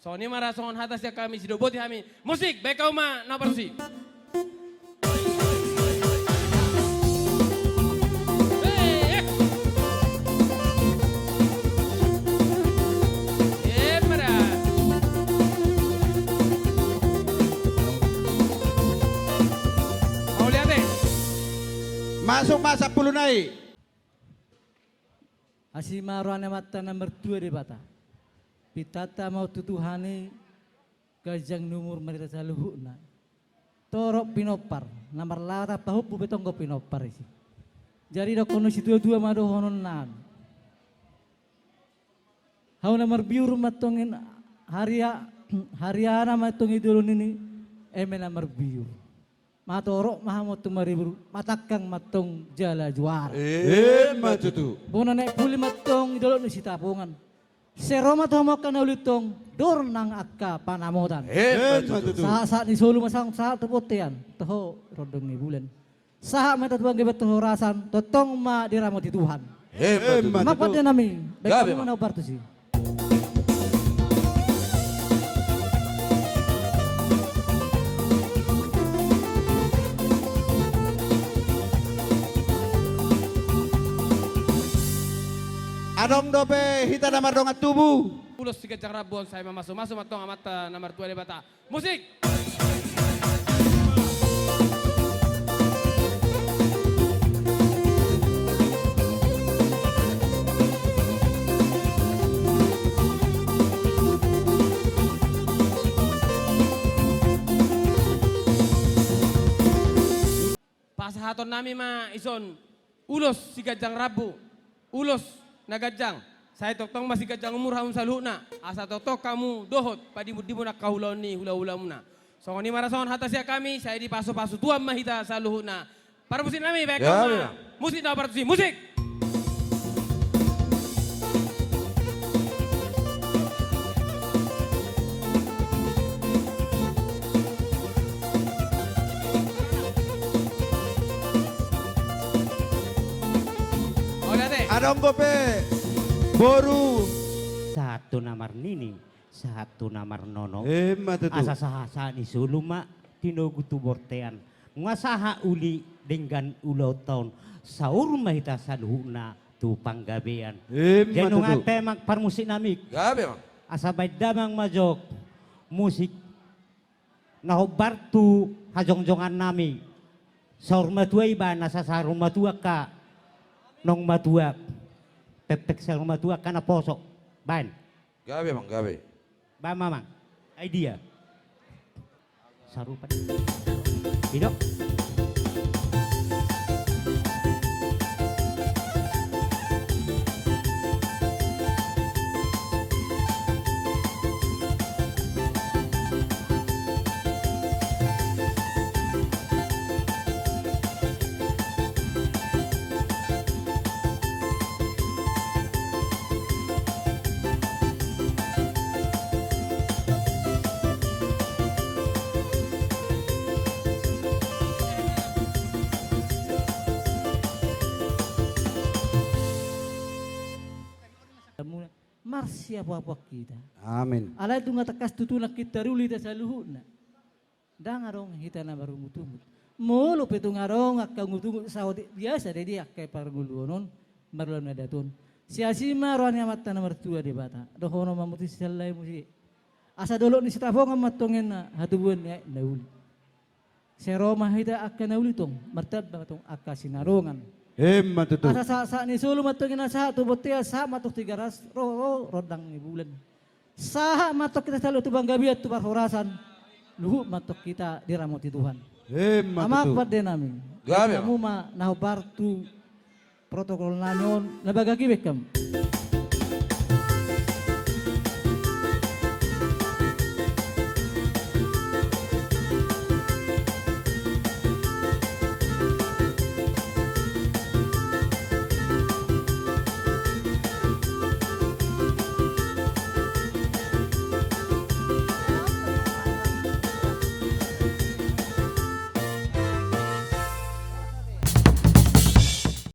Soalnya marah songon hatas ya kami sidoboti kami. Musik baik kau ma na persi. Masuk mas 10 naik. Asimaruan mata nomor 2 di bata. Pitata mau tutuhani kajang numur merita saluhuna. Torok pinopar, nomor lara pahupu betonggo pinopar isi. Jadi dokono situ dua mado honon nan. Hau nomor biru matongin hariana matong idulun ini nomor biru. Matorok mahamotu mariburu matakang matong jala juara. Matutu. Bona naik puli matong idolot ni sitapungan. Seroma to mo kana ulitong dornang akka panamotan. Matutu. Saat ni solo masang saat tepotean toho rodong ni bulan. Saat mata tuang gebet toho rasan totong ma diramoti Tuhan. Mapat dia nami. Baik kamu mana partu sih. Adong dope hita namar dongat tubuh. Ulos tiga cang rabuan saya masuk matong amata nomor 2 di bata. Musik. Pasahaton nami ma ison ulos si gajang rabu ulos nagajang saya totong masih gajang umur haun saluna asa totok kamu dohot padi mudimu nak kaulau ni hula-hula muna songoni marason hatas ya kami saya di pasu-pasu tuam mahita saluhuna para musik nami baik ya, musik na partusi musik. Adong dope boru. Satu namar nini, satu namar nono. Matutu. Asa sahasa ni suluma tinogu tu bortean. Ngasaha uli dengan ulau tahun saur mahita saluhuna tu panggabean. Jenu ngape mak par musik namik. Gabe mak. Asa baik damang majok musik nahobar tu hajong-jongan nami. Saur matua iba nasa sarum matua ka nong matua pepek saur matua kana posok ban. Gabe mak gabe. Ba mamang idea. Sarupan. Hidup. Marsia apa kita. Amin. Alai tu ngatakas tutulak kita ruli ta saluhuna. Dangarong hita na marumutumut. Molo petu ngarong akka ngutumut sawati biasa dedi akka pargulunon marlon na daton. Siasima rohnya mata nomor 2 di bata. Dohono mamuti salai musi. Asa dolok ni sitafong matongin na hatubuan ya nauli. Seroma hita akka nauli tong martabang tong akka sinarongan. Matutu. Asa sa ni solo matong ina sa tubotea sa matok 300 rodang ni bulan. Sa matok kita selalu tu banggabi at tu horasan. Luhu matok kita diramoti Tuhan. Matutu. Amak pada namin. Gabi. Kamu ma nahobar tu protokol nanyon nabagagi bekam.